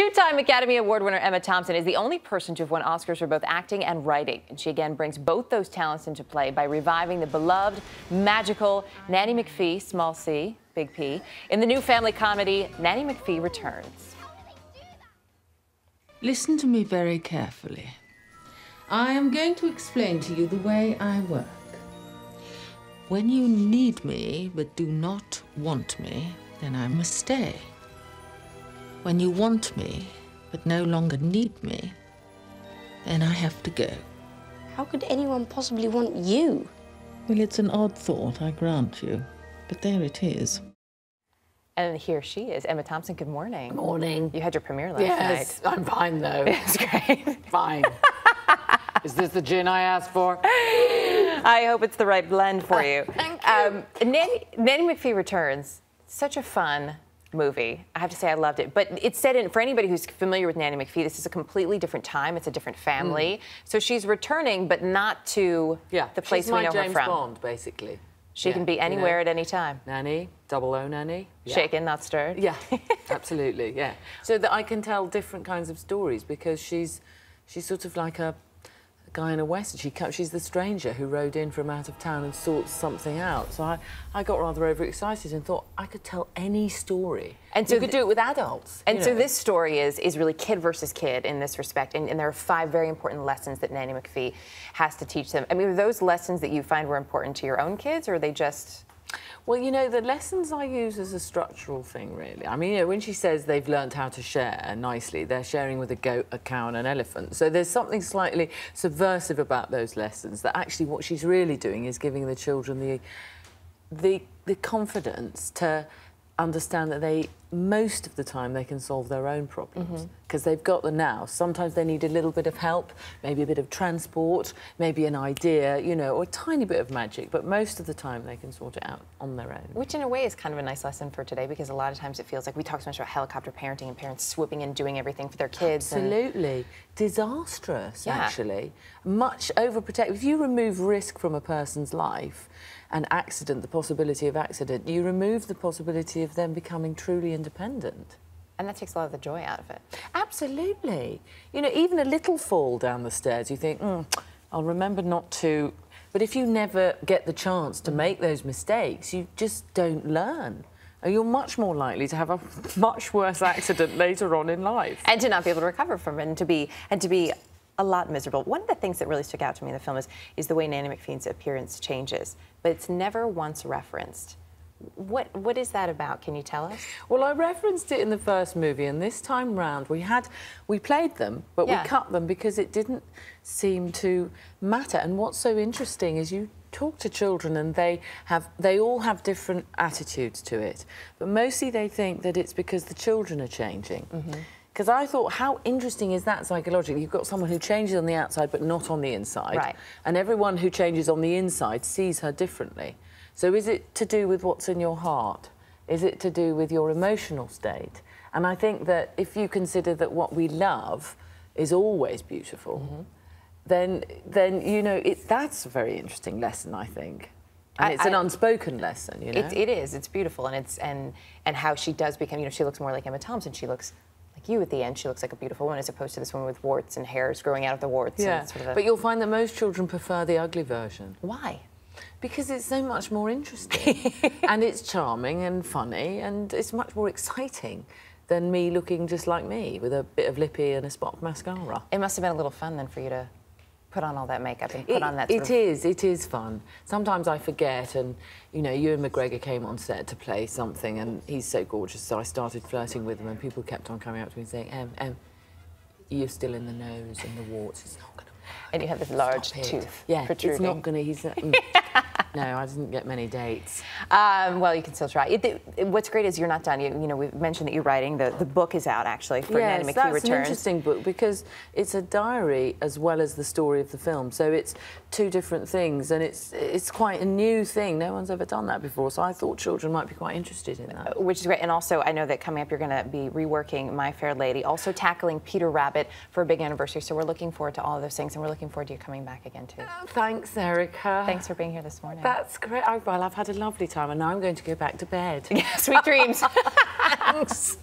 Two-time Academy Award winner Emma Thompson is the only person to have won Oscars for both acting and writing. And she again brings both those talents into play by reviving the beloved, magical Nanny McPhee, small c, big P, in the new family comedy, Nanny McPhee Returns. Listen to me very carefully. I am going to explain to you the way I work. When you need me but do not want me, then I must stay. When you want me but no longer need me, then I have to go. How could anyone possibly want you? Well, it's an odd thought, I grant you, but there it is. And here she is, Emma Thompson. Good morning. Morning. You had your premiere last Yes, night. I'm fine though. It's great. Fine. Is this the gin I asked for? I hope it's the right blend for you. Thank you. Nanny McPhee Returns. Such a fun movie. I have to say I loved it. But it's set in, for anybody who's familiar with Nanny McPhee, this is a completely different time. It's a different family. So she's returning, but not to the place we know her from. She's my James Bond, basically. She can be anywhere at any time. Nanny, 00 Nanny. Yeah. Shaken, not stirred. Yeah, absolutely, yeah. So that I can tell different kinds of stories because she's sort of like a guy in a western. She's the stranger who rode in from out of town and sorts something out. So I got rather overexcited and thought I could tell any story. And so you could do it with adults. And so this story is really kid versus kid in this respect. And there are 5 very important lessons that Nanny McPhee has to teach them. I mean, are those lessons that you find were important to your own kids, or are they just... Well, you know, the lessons I use as a structural thing, really. I mean, you know, when she says they've learned how to share nicely, they're sharing with a goat, a cow and an elephant. So there's something slightly subversive about those lessons, that actually what she's really doing is giving the children the confidence to understand that most of the time they can solve their own problems because they've got the now. Sometimes they need a little bit of help, maybe a bit of transport, maybe an idea, you know, or a tiny bit of magic, but most of the time they can sort it out on their own. Which in a way is kind of a nice lesson for today, because a lot of times it feels like we talk so much about helicopter parenting and parents swooping in doing everything for their kids. Absolutely. Disastrous, actually. Much overprotective. If you remove risk from a person's life, an accident, the possibility of accident, you remove the possibility of them becoming truly independent. And that takes a lot of the joy out of it. Absolutely. You know, even a little fall down the stairs, you think, I'll remember not to. But if you never get the chance to make those mistakes, you just don't learn. And you're much more likely to have a much worse accident later on in life. And to not be able to recover from it, and to be a lot miserable. One of the things that really stuck out to me in the film is the way Nanny McPhee's appearance changes, but it's never once referenced. What is that about? Can you tell us? Well, I referenced it in the first movie, and this time round we played them, but we cut them because it didn't seem to matter. And what's so interesting is you talk to children and they all have different attitudes to it, but mostly they think that it's because the children are changing. Because I thought, how interesting is that psychologically? You've got someone who changes on the outside but not on the inside. Right. And everyone who changes on the inside sees her differently. So is it to do with what's in your heart? Is it to do with your emotional state? And I think that if you consider that what we love is always beautiful, then you know, that's a very interesting lesson, I think. And it's an unspoken lesson, you know? It is. It's beautiful. And how she does become, you know, she looks more like Emma Thompson. She looks like you at the end. She looks like a beautiful woman as opposed to this woman with warts and hairs growing out of the warts. Yeah, but you'll find that most children prefer the ugly version. Why? Because it's so much more interesting. And it's charming and funny, and it's much more exciting than me looking just like me with a bit of lippy and a spot of mascara. It must have been a little fun then for you to put on all that makeup and put on that It is fun. Sometimes I forget, and, you know, Ewan McGregor came on set to play something, and he's so gorgeous, so I started flirting with him, and people kept on coming up to me saying, you're still in the nose and the warts, it's not going to work. And you have this large tooth protruding. It's not going to... No, I didn't get many dates. Well, you can still try. What's great is you're not done. You know, we've mentioned that you're writing. The book is out, actually, for Nanny McPhee Returns. That's an interesting book because it's a diary as well as the story of the film. So it's 2 different things, and it's quite a new thing. No one's ever done that before, so I thought children might be quite interested in that. Which is great. And also, I know that coming up, you're going to be reworking My Fair Lady, also tackling Peter Rabbit for a big anniversary. So we're looking forward to all of those things, and we're looking forward to you coming back again, too. Thanks, Erica. Thanks for being here this morning. That's great. Well, I've had a lovely time, and now I'm going to go back to bed. Yeah, sweet dreams. Thanks.